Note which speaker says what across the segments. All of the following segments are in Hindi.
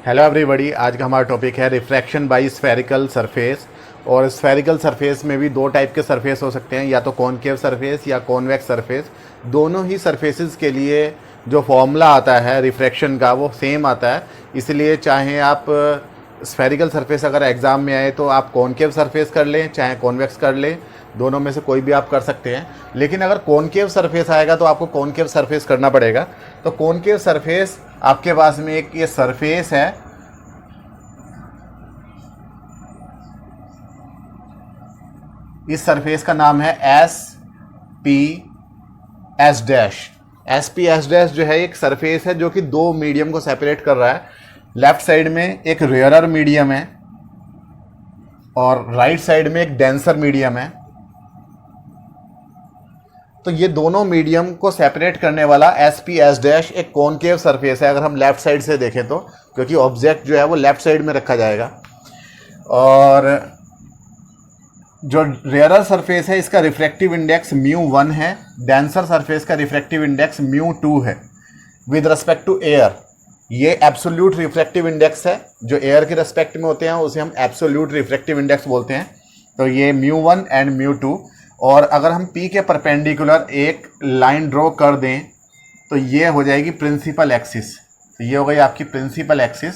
Speaker 1: Hello everybody. आज का हमारा टॉपिक है रिफ्रैक्शन बाय स्फेरिकल सरफेस। और स्फेरिकल सरफेस में भी दो टाइप के सरफेस हो सकते हैं, या तो कॉनकेव सरफेस या कॉन्वेक्स सरफेस। दोनों ही सरफेसेस के लिए जो फॉर्मूला आता है रिफ्रैक्शन का वो सेम आता है। इसलिए चाहे आप स्फेरिकल सरफेस अगर एग्ज़ाम में आए तो आप कॉनकेव सरफेस कर लें चाहे कॉन्वेक्स कर लें, दोनों में से कोई भी आप कर सकते हैं। लेकिन अगर कॉनकेव सरफेस आएगा तो आपको कॉनकेव सरफेस करना पड़ेगा। तो कॉनकेव सरफेस आपके पास में एक ये सरफेस है, इस सरफेस का नाम है S P S dash. S P S dash जो है एक सरफेस है जो कि दो मीडियम को सेपरेट कर रहा है। लेफ्ट साइड में एक रेयरर मीडियम है और राइट साइड में एक डेंसर मीडियम है। तो ये दोनों मीडियम को सेपरेट करने वाला एस पी एस डैश एक कॉनकेव सरफेस है अगर हम लेफ्ट साइड से देखें तो, क्योंकि ऑब्जेक्ट जो है वो लेफ्ट साइड में रखा जाएगा। और जो रेयरर सरफेस है इसका रिफ्रैक्टिव इंडेक्स μ1 है, डेंसर सरफेस का रिफ्रैक्टिव इंडेक्स μ2 है विद रिस्पेक्ट टू एयर। ये एब्सोल्यूट रिफ्रैक्टिव इंडेक्स है, जो एयर के रिस्पेक्ट में होते हैं उसे हम एब्सोल्यूट रिफ्रैक्टिव इंडेक्स बोलते हैं। तो ये μ1 एंड μ2। और अगर हम P के परपेंडिकुलर एक लाइन ड्रॉ कर दें तो ये हो जाएगी प्रिंसिपल एक्सिस। तो ये हो गई आपकी प्रिंसिपल एक्सिस।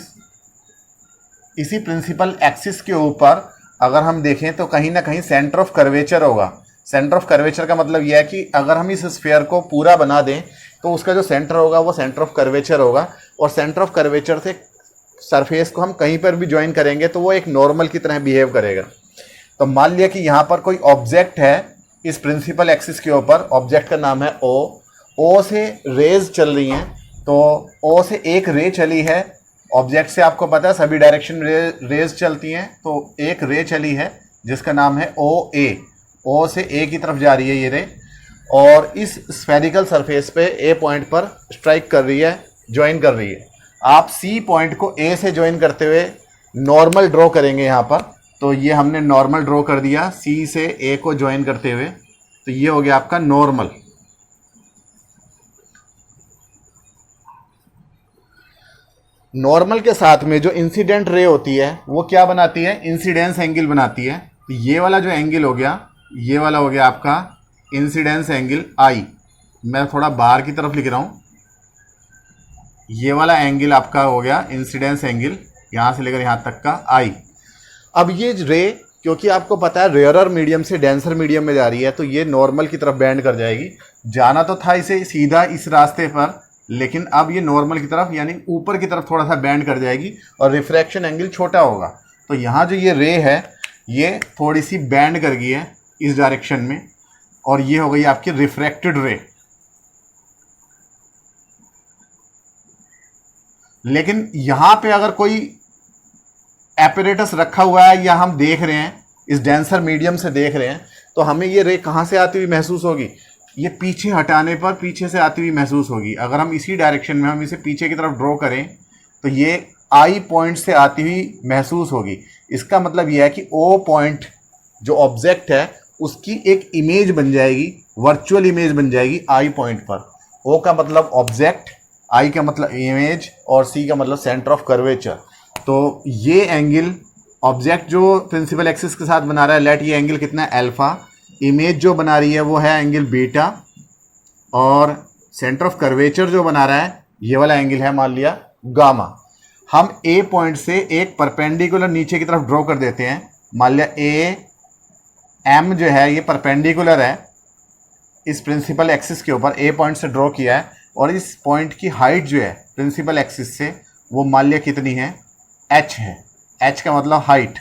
Speaker 1: इसी प्रिंसिपल एक्सिस के ऊपर अगर हम देखें तो कहीं ना कहीं सेंटर ऑफ कर्वेचर होगा। सेंटर ऑफ कर्वेचर का मतलब यह है कि अगर हम इस स्फीयर को पूरा बना दें तो उसका जो सेंटर होगा वो सेंटर ऑफ कर्वेचर होगा। और सेंटर ऑफ कर्वेचर से सरफेस को हम कहीं पर भी ज्वाइन करेंगे तो वो एक नॉर्मल की तरह बिहेव करेगा। तो मान लिया कि यहाँ पर कोई ऑब्जेक्ट है इस प्रिंसिपल एक्सिस के ऊपर, ऑब्जेक्ट का नाम है ओ से रेज चल रही हैं। तो ओ से एक रे चली है, ऑब्जेक्ट से आपको पता है सभी डायरेक्शन में रेज चलती हैं, तो एक रे चली है जिसका नाम है ओ से ए की तरफ जा रही है ये रे, और इस स्फेरिकल सरफेस पे ए पॉइंट पर स्ट्राइक कर रही है, ज्वाइन कर रही है। आप सी पॉइंट को ए से ज्वाइन करते हुए नॉर्मल ड्रॉ करेंगे यहाँ पर। तो ये हमने नॉर्मल ड्रॉ कर दिया सी से ए को ज्वाइन करते हुए, तो ये हो गया आपका नॉर्मल। नॉर्मल के साथ में जो इंसिडेंट रे होती है वो क्या बनाती है, इंसिडेंस एंगल बनाती है। तो ये वाला जो एंगल हो गया, ये वाला हो गया आपका इंसिडेंस एंगल आई। मैं थोड़ा बाहर की तरफ लिख रहा हूँ। ये वाला एंगल आपका हो गया इंसिडेंस एंगल, यहाँ से लेकर यहाँ तक का आई। अब ये रे क्योंकि आपको पता है रेयरर मीडियम से डेंसर मीडियम में जा रही है तो ये नॉर्मल की तरफ बेंड कर जाएगी। जाना तो था इसे सीधा इस रास्ते पर, लेकिन अब ये नॉर्मल की तरफ यानी ऊपर की तरफ थोड़ा सा बेंड कर जाएगी और रिफ्रैक्शन एंगल छोटा होगा। तो यहाँ जो ये रे है ये थोड़ी सी बेंड कर गई है इस डायरेक्शन में, और ये हो गई आपकी रिफ्रैक्टेड रे। लेकिन यहाँ पे अगर कोई एपरेटस रखा हुआ है या हम देख रहे हैं इस डेंसर मीडियम से देख रहे हैं तो हमें ये रे कहाँ से आती हुई महसूस होगी, ये पीछे हटाने पर पीछे से आती हुई महसूस होगी। अगर हम इसी डायरेक्शन में हम इसे पीछे की तरफ ड्रॉ करें तो ये आई पॉइंट से आती हुई महसूस होगी। इसका मतलब यह है कि ओ पॉइंट जो ऑब्जेक्ट है उसकी एक इमेज बन जाएगी, वर्चुअल इमेज बन जाएगी आई पॉइंट पर। ओ का मतलब ऑब्जेक्ट, आई का मतलब इमेज और सी का मतलब सेंटर ऑफ कर्वेचर। तो ये एंगल ऑब्जेक्ट जो प्रिंसिपल एक्सिस के साथ बना रहा है लेट, ये एंगल कितना है अल्फा, इमेज जो बना रही है वो है एंगल बीटा, और सेंटर ऑफ कर्वेचर जो बना रहा है ये वाला एंगल है मान लिया गामा। हम ए पॉइंट से एक परपेंडिकुलर नीचे की तरफ ड्रॉ कर देते हैं। मान लिया ए एम जो है ये परपेंडिकुलर है इस प्रिंसिपल एक्सिस के ऊपर, ए पॉइंट से ड्रॉ किया है, और इस पॉइंट की हाइट जो है प्रिंसिपल एक्सिस से वो मान लिया कितनी है, एच है। एच का मतलब हाइट।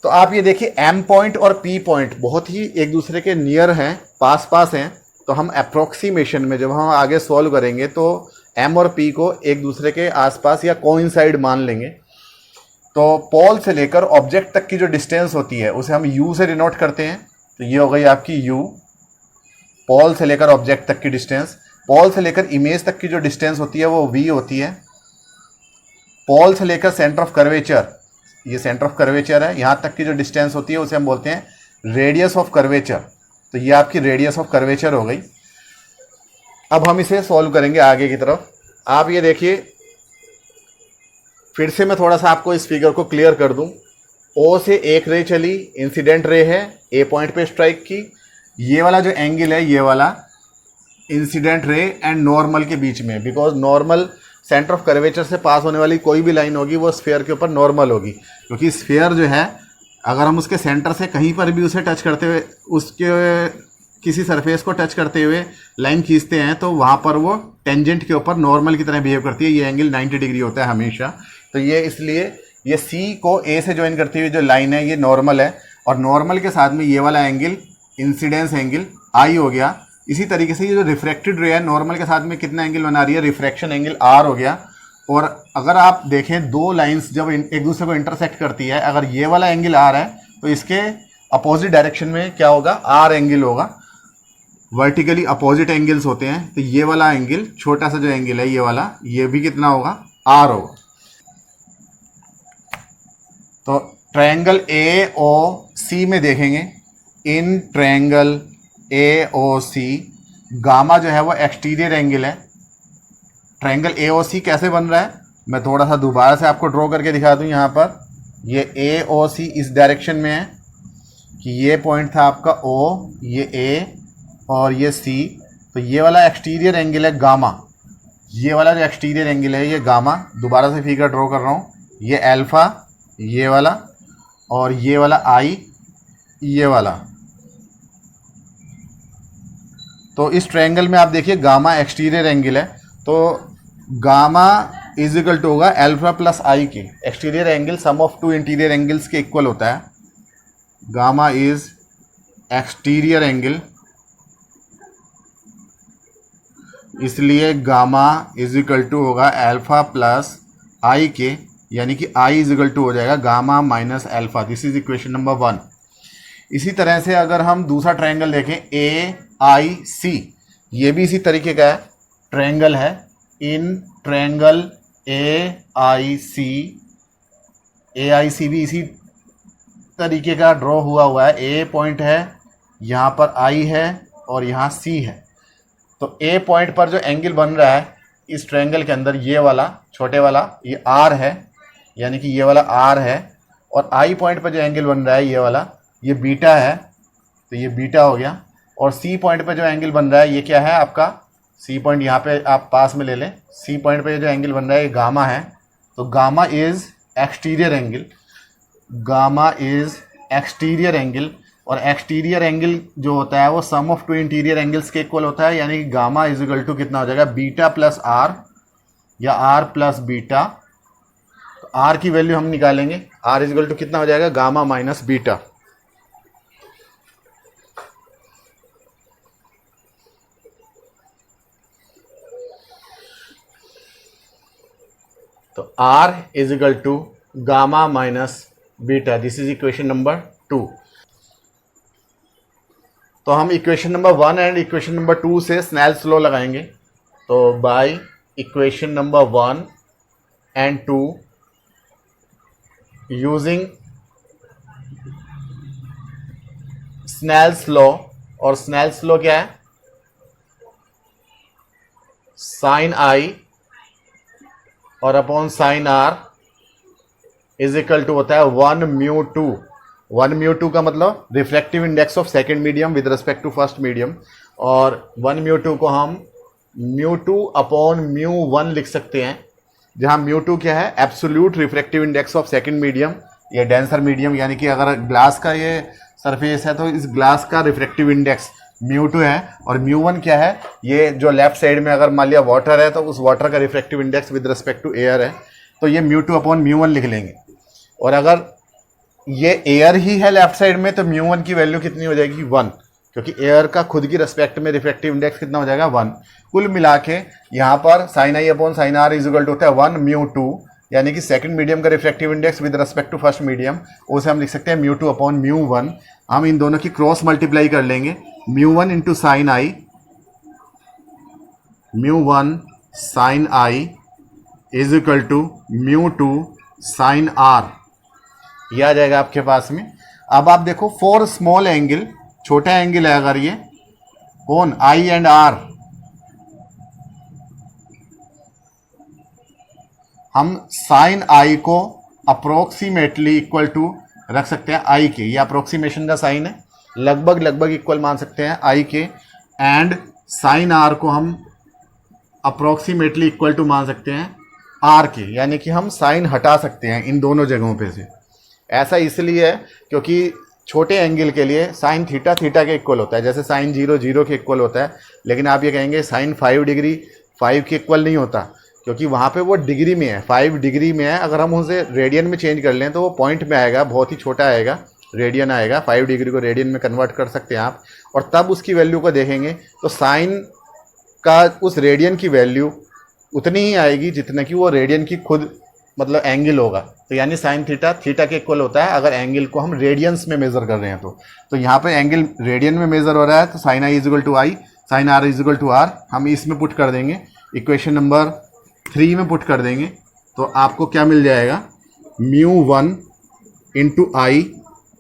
Speaker 1: तो आप ये देखिए एम पॉइंट और पी पॉइंट बहुत ही एक दूसरे के नियर हैं, पास पास हैं। तो हम अप्रोक्सीमेशन में जब हम आगे सॉल्व करेंगे तो एम और पी को एक दूसरे के आसपास या कोइंसाइड मान लेंगे। तो पोल से लेकर ऑब्जेक्ट तक की जो डिस्टेंस होती है उसे हम यू से डिनोट करते हैं। तो ये हो गई आपकी यू, पोल से लेकर ऑब्जेक्ट तक की डिस्टेंस। पोल से लेकर इमेज तक की जो डिस्टेंस होती है वो वी होती है। पोल से लेकर सेंटर ऑफ कर्वेचर, ये सेंटर ऑफ कर्वेचर है, यहाँ तक की जो डिस्टेंस होती है उसे हम बोलते हैं रेडियस ऑफ कर्वेचर। तो ये आपकी रेडियस ऑफ कर्वेचर हो गई। अब हम इसे सॉल्व करेंगे आगे की तरफ। आप ये देखिए फिर से मैं थोड़ा सा आपको इस फिगर को क्लियर कर दूं। ओ से एक रे चली, इंसिडेंट रे है, ए पॉइंट पे स्ट्राइक की। ये वाला जो एंगल है ये वाला इंसिडेंट रे एंड नॉर्मल के बीच में, because normal centre of curvature से पास होने वाली कोई भी लाइन होगी वो स्फीयर के ऊपर नॉर्मल होगी, क्योंकि स्फीयर जो है अगर हम उसके सेंटर से कहीं पर भी उसे टच करते हुए, उसके किसी सरफेस को टच करते हुए लाइन खींचते हैं तो वहाँ पर वो टेंजेंट के ऊपर नॉर्मल की तरह बिहेव करती है। ये एंगल 90 डिग्री होता है हमेशा। तो ये इसलिए ये सी को ए से ज्वाइन करती हुई जो लाइन है ये नॉर्मल है, और नॉर्मल के साथ में ये वाला एंगल इंसिडेंस एंगल आई हो गया। इसी तरीके से ये जो रिफ्रैक्टेड रे है नॉर्मल के साथ में कितना एंगल बना रही है, रिफ्रैक्शन एंगल आर हो गया। और अगर आप देखें दो लाइंस जब एक दूसरे को इंटरसेक्ट करती है, अगर ये वाला एंगल आर है तो इसके अपोजिट डायरेक्शन में क्या होगा, आर एंगल होगा। वर्टिकली अपोजिट एंगल्स होते हैं, तो ये वाला एंगल छोटा सा जो एंगल है ये वाला, ये भी कितना होगा, आर होगा। तो ट्रायंगल ए ओ सी में देखेंगे, in triangle A O C gamma जो है वो एक्सटीरियर एंगल है। ट्रायंगल ए ओ सी कैसे बन रहा है, मैं थोड़ा सा दोबारा से आपको ड्रॉ करके दिखा दूं। यहाँ पर ये ए ओ सी इस डायरेक्शन में है कि ये पॉइंट था आपका ओ, ये ए और ये सी। तो ये वाला एक्सटीरियर एंगल है गामा, ये वाला जो एक्सटीरियर एंगल है ये गामा। दोबारा से फिगर ड्रॉ कर रहा हूँ, ये अल्फा ये वाला, और ये वाला आई ये वाला। तो इस ट्रायंगल में आप देखिए गामा एक्सटीरियर एंगल है, तो गामा इज इक्वल टू होगा अल्फा प्लस आई के। Exterior angle sum of to interior angles के इक्वल होता है। गामा इज एक्सटीरियर एंगल, इसलिए गामा इज इक्वल टू होगा अल्फा प्लस आई के, यानी कि आई इज इक्वल टू हो जाएगा gamma minus alpha. This is equation number 1। इसी तरह से अगर हम दूसरा ट्रायंगल देखें ए आई सी, ये भी इसी तरीके का ट्रायंगल है। इन ट्रायंगल ए आई सी भी इसी तरीके का ड्रॉ हुआ है। ए पॉइंट है, यहाँ पर आई है और यहाँ सी है। तो ए पॉइंट पर जो एंगल बन रहा है इस ट्रायंगल के अंदर, ये वाला छोटे वाला ये आर है, यानी कि ये वाला आर है। और आई पॉइंट पर जो एंगल बन रहा है ये वाला, ये बीटा है, तो ये बीटा हो गया। और सी पॉइंट पर जो एंगल बन रहा है ये क्या है आपका, सी पॉइंट यहाँ पे आप पास में ले लें। सी पॉइंट पे जो एंगल बन रहा है ये गामा है, तो gamma is exterior angle. Gamma is exterior angle, और एक्सटीरियर एंगल जो होता है वो सम ऑफ टू इंटीरियर एंगल्स के इक्वल होता है, यानी कि गामा इज इक्वल टू कितना हो जाएगा, बीटा प्लस आर या आर प्लस बीटा। तो आर की वैल्यू हम निकालेंगे, आर इज इक्वल टू कितना हो जाएगा, गामा माइनस बीटा। तो r is equal to gamma minus beta. This is equation number 2। तो हम equation number 1 and equation number 2 से स्नेल्स लॉ लगाएंगे। तो by equation number 1 and 2 using Snell's law, और स्नेल्स लॉ क्या है, साइन आई और upon sine r is equal to होता है 1 म्यू 2। 1 म्यू 2 का मतलब refractive index of second medium with respect to first medium, और 1 म्यू 2 को हम म्यू 2 अपॉन म्यू 1 लिख सकते हैं, जहां म्यू 2 क्या है, absolute refractive index of second medium या डेंसर मीडियम। यानी कि अगर ग्लास का ये सरफेस है तो इस ग्लास का रिफ्रैक्टिव इंडेक्स म्यू 2 है, और म्यू 1 क्या है, ये जो लेफ्ट साइड में अगर मान लिया वाटर है तो उस वाटर का refractive index with respect to air है, तो ये म्यू 2 अपॉन म्यू 1 लिख लेंगे। और अगर ये एयर ही है लेफ्ट साइड में तो म्यू 1 की वैल्यू कितनी हो जाएगी, 1, क्योंकि एयर का खुद की रिस्पेक्ट में रिफ्रैक्टिव इंडेक्स कितना हो जाएगा, 1। कुल मिला के यहाँ पर sine i upon sine r is equal to होता है 1 म्यू 2, यानी कि सेकंड मीडियम का refractive index with respect to first medium, उसे हम लिख सकते हैं म्यू 2 अपॉन म्यू 1। हम इन दोनों की क्रॉस मल्टीप्लाई कर लेंगे, mu 1 into sine i, mu 1 sine i is equal to mu 2 sine r, ये आ जाएगा आपके पास में। अब आप देखो फॉर स्मॉल एंगल, छोटा एंगल है अगर ये कौन, आई एंड आर, हम साइन आई को अप्रोक्सीमेटली इक्वल टू रख सकते हैं आई के, ये अप्रोक्सीमेशन का साइन है, लगभग लगभग इक्वल मान सकते हैं आई के, एंड साइन आर को हम अप्रोक्सीमेटली इक्वल टू मान सकते हैं आर के, यानी कि हम साइन हटा सकते हैं इन दोनों जगहों पे से। ऐसा इसलिए है क्योंकि छोटे एंगल के लिए साइन थीटा थीटा के इक्वल होता है, जैसे साइन 0 0 के इक्वल होता है, लेकिन आप ये कहेंगे साइन 5 डिग्री 5 के इक्वल नहीं होता, क्योंकि वहाँ पे वो डिग्री में है, 5 डिग्री में है। अगर हम उसे रेडियन में चेंज कर लें तो वो पॉइंट में आएगा, बहुत ही छोटा आएगा, रेडियन आएगा। 5 डिग्री को रेडियन में कन्वर्ट कर सकते हैं आप, और तब उसकी वैल्यू को देखेंगे तो साइन का उस रेडियन की वैल्यू उतनी ही आएगी जितना कि वो रेडियन की खुद मतलब एंगल होगा। तो यानी साइन थीटा थीटा के इक्वल होता है अगर एंगल को हम रेडियंस में मेजर कर रहे हैं तो यहाँ पे एंगल रेडियन में मेजर हो रहा है, तो sine i is equal to i, sine r is equal to r हम इसमें पुट कर देंगे, इक्वेशन नंबर 3 में पुट कर देंगे। तो आपको क्या मिल जाएगा, μ1 into i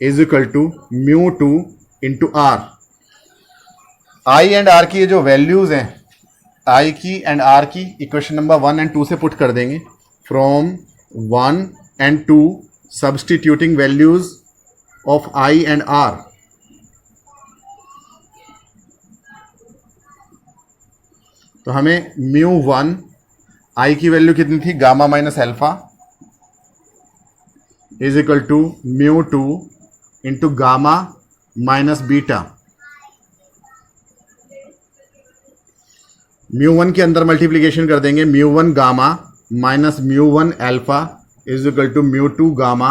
Speaker 1: is equal to μ2 into r. I and r की ये जो वैल्यूज़ हैं, आई की एंड आर की, इक्वेशन नंबर 1 एंड 2 से पुट कर देंगे। From 1 and 2 substituting values of i and r, तो हमें μ1 आई की वैल्यू कितनी थी, gamma minus alpha is equal to μ2 into gamma minus beta. μ1 के अंदर मल्टीप्लीकेशन कर देंगे, μ1 gamma minus μ1 alpha is equal to μ2 gamma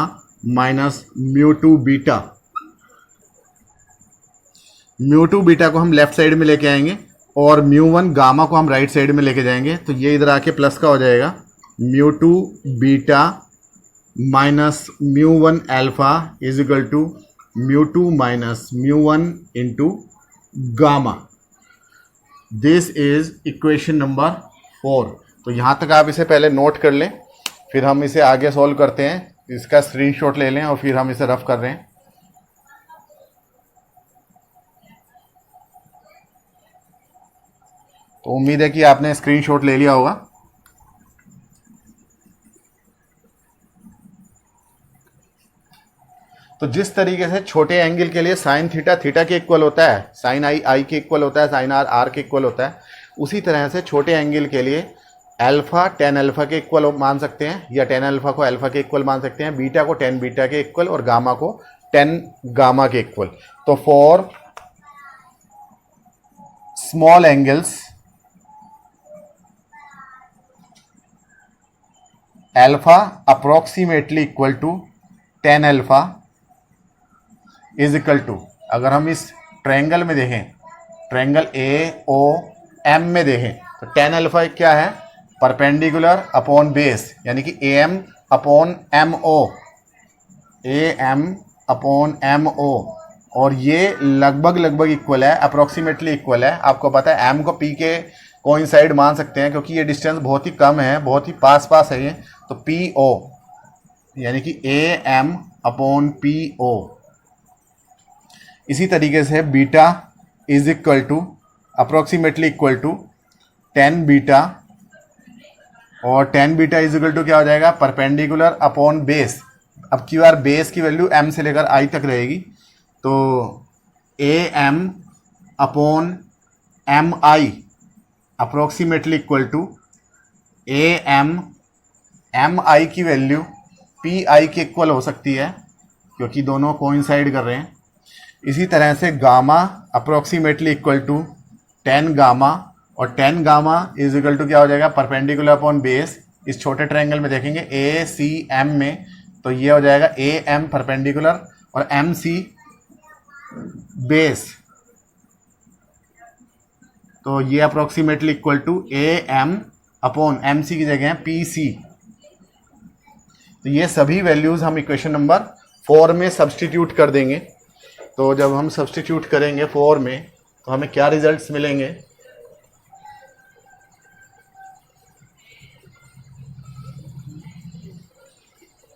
Speaker 1: minus μ2 beta. μ2 beta को हम लेफ्ट साइड में लेके आएंगे और μ1 गामा को हम राइट साइड में लेके जाएंगे, तो ये इधर आके प्लस का हो जाएगा, μ2 beta minus μ1 alpha is equal to μ2 minus μ1 into gamma. This is equation number 4। तो यहाँ तक आप इसे पहले नोट कर लें, फिर हम इसे आगे सॉल्व करते हैं, इसका स्क्रीनशॉट ले लें और फिर हम इसे रफ कर रहे हैं। तो उम्मीद है कि आपने स्क्रीनशॉट ले लिया होगा। तो जिस तरीके से छोटे एंगल के लिए साइन थीटा थीटा के इक्वल होता है, साइन आई आई के इक्वल होता है, साइन आर आर के इक्वल होता है, उसी तरह से छोटे एंगल के लिए अल्फा टेन अल्फा के इक्वल मान सकते हैं, या टेन अल्फा को अल्फा के इक्वल मान सकते हैं, बीटा को टेन बीटा के इक्वल और गामा को टेन गामा के इक्वल। तो for small angles alpha approximately equal to tan alpha is equal to, अगर हम इस ट्रायंगल में देखें, ट्रायंगल ए ओ एम में देखें, तो टेन अल्फा क्या है, परपेंडिकुलर अपॉन बेस, यानी कि A M upon M O, A M upon M O, और ये लगभग लगभग इक्वल है, अप्रोक्सीमेटली इक्वल है। आपको पता है एम को पी के कोइंसाइड मान सकते हैं क्योंकि ये डिस्टेंस बहुत ही कम है, बहुत ही पास पास है ये, तो पी ओ यानी कि A M upon p o. इसी तरीके से beta is equal to approximately equal to tan beta, और tan beta is equal to क्या हो जाएगा, परपेंडिकुलर अपॉन बेस। अब क्यू आर बेस की वैल्यू एम से लेकर आई तक रहेगी, तो a M upon m i approximately equal to A m i की वैल्यू पी आई के इक्वल हो सकती है क्योंकि दोनों कोइंसाइड कर रहे हैं। इसी तरह से gamma approximately equal to tan gamma, और tan gamma is equal to क्या हो जाएगा, परपेंडिकुलर अपॉन बेस। इस छोटे ट्रायंगल में देखेंगे ए सी एम में, तो ये हो जाएगा ए एम परपेंडिकुलर और एम सी बेस, तो ये approximately equal to A M upon M C की जगह पी सी। तो ये सभी वैल्यूज हम इक्वेशन नंबर 4 में सब्सटीट्यूट कर देंगे। तो जब हम सब्सटीट्यूट करेंगे 4 में तो हमें क्या रिजल्ट्स मिलेंगे,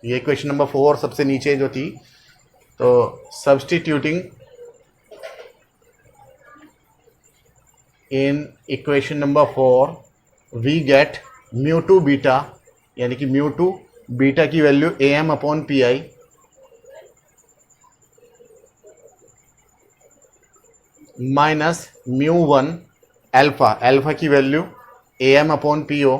Speaker 1: ये इक्वेशन नंबर 4 सबसे नीचे जो थी, तो substituting in equation number 4 we get μ2 beta यानी कि म्यू टू बीटा की value AM upon p i minus mu one alpha, alpha की value AM upon p o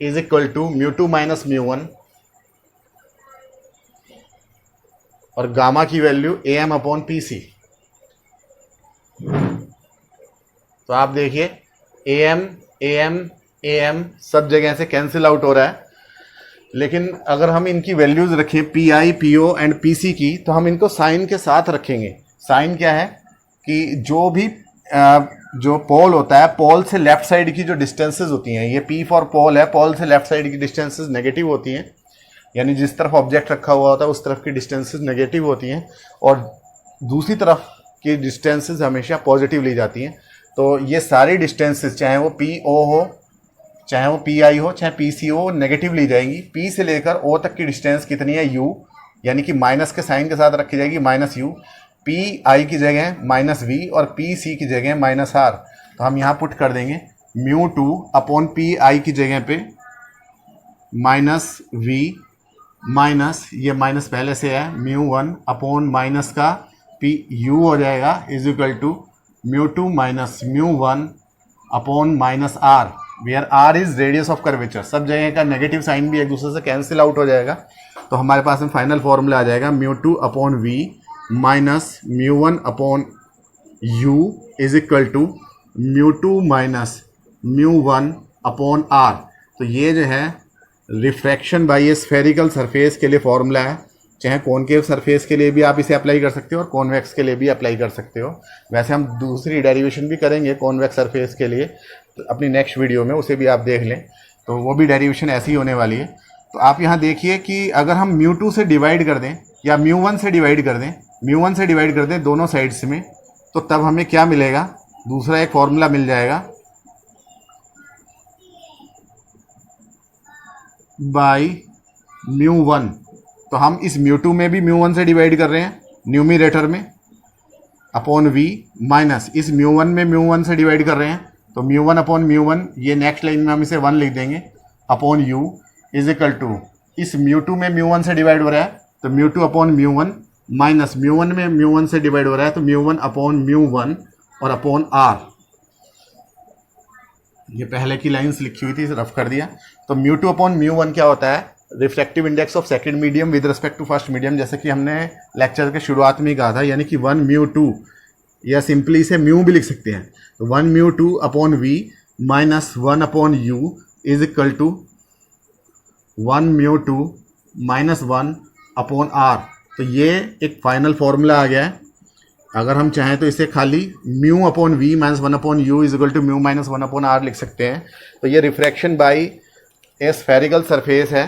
Speaker 1: is equal to mu two minus mu one, और गामा की value AM upon p c. तो आप देखिए AM AM AM सब जगह से कैंसिल आउट हो रहा है, लेकिन अगर हम इनकी वैल्यूज रखें PI PO एंड PC की, तो हम इनको साइन के साथ रखेंगे। साइन क्या है कि जो भी जो पोल होता है, पोल से लेफ्ट साइड की जो डिस्टेंसेस होती हैं, ये P फॉर पोल है, पोल से लेफ्ट साइड की डिस्टेंसेस नेगेटिव होती हैं, यानी जिस तरफ ऑब्जेक्ट रखा हुआ होता है उस तरफ की डिस्टेंसेस नेगेटिव होती हैं, और दूसरी तरफ की डिस्टेंसेस हमेशा पॉजिटिव ली जाती हैं। तो ये सारी डिस्टेंसेस, चाहे वो PO हो, चाहे वो PI हो, चाहे PC हो, नेगेटिव ली जाएंगी। P से लेकर O तक की डिस्टेंस कितनी है, U, यानी कि माइनस के साइन के साथ रखी जाएगी, माइनस U। PI की जगह माइनस V और PC की जगह माइनस R। तो हम यहाँ पुट कर देंगे म्यू टू अपॉन PI की जगह पे माइनस V माइनस, ये माइनस पहले से है, म्यू वन अपॉन माइनस का PU हो जाएगा is equal to mu two minus mu one upon minus R, where R is radius of curvature. सब जगह का नेगेटिव साइन भी एक दूसरे से कैंसिल आउट हो जाएगा। तो हमारे पास में फाइनल फॉर्मूला आ जाएगा mu two upon V minus mu one upon U is equal to mu two minus mu one upon R। तो ये जो है refraction by a spherical surface के लिए फॉर्मूला है। चाहे कॉनकेव सरफेस के लिए भी आप इसे अप्लाई कर सकते हो और कॉन्वेक्स के लिए भी अप्लाई कर सकते हो। वैसे हम दूसरी डेरिवेशन भी करेंगे कॉन्वेक्स सरफेस के लिए, तो अपनी नेक्स्ट वीडियो में उसे भी आप देख लें, तो वो भी डेरिवेशन ऐसी होने वाली है। तो आप यहाँ देखिए कि अगर हम म्यू टू से डिवाइड कर दें या म्यू वन से डिवाइड कर दें, म्यू वन से डिवाइड कर दें दोनों साइड्स में, तो तब हमें क्या मिलेगा, दूसरा एक फॉर्मूला मिल जाएगा बाई म्यू वन। तो हम इस म्यू टू में भी म्यू वन से डिवाइड कर रहे हैं न्यूमिरेटर में अपॉन V, माइनस इस म्यू वन में म्यू वन से डिवाइड कर रहे हैं, तो mu one upon mu one, ये नेक्स्ट लाइन में हम इसे 1 लिख देंगे upon U is equal to इस म्यू टू में म्यू वन से डिवाइड हो रहा है तो mu two upon mu one, minus mu one में म्यू वन से डिवाइड हो रहा है तो mu one upon mu one और अपॉन R। ये पहले की लाइंस लिखी हुई थी, रफ कर दिया। तो mu two upon mu one क्या होता है, refractive index of second medium with respect to first medium, जैसे कि हमने लेक्चर के शुरुआत में ही कहा था, यानी कि 1 म्यू टू, या सिंपली इसे म्यू भी लिख सकते हैं। तो 1 mu two upon V minus 1 upon U is equal to 1 mu two minus 1 upon R। तो ये एक फाइनल फॉर्मूला आ गया है। अगर हम चाहें तो इसे खाली mu upon V minus 1 upon U is equal to mu minus 1 upon R लिख सकते हैं। तो ये refraction by a spherical surface है।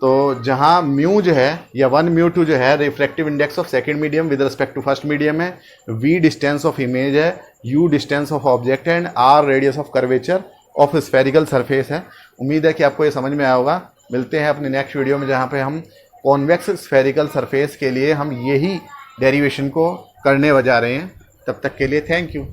Speaker 1: तो जहाँ म्यू जो है या 1 म्यू टू जो है refractive index of second medium with respect to first medium है, V डिस्टेंस ऑफ इमेज है, U डिस्टेंस ऑफ ऑब्जेक्ट है and R radius of curvature of spherical surface है। उम्मीद है कि आपको ये समझ में आया होगा। मिलते हैं अपने नेक्स्ट वीडियो में, जहाँ पे हम कॉन्वेक्स स्फेरिकल सरफेस के लिए हम यही डेरिवेशन को करने जा रहे हैं। तब तक के लिए थैंक यू।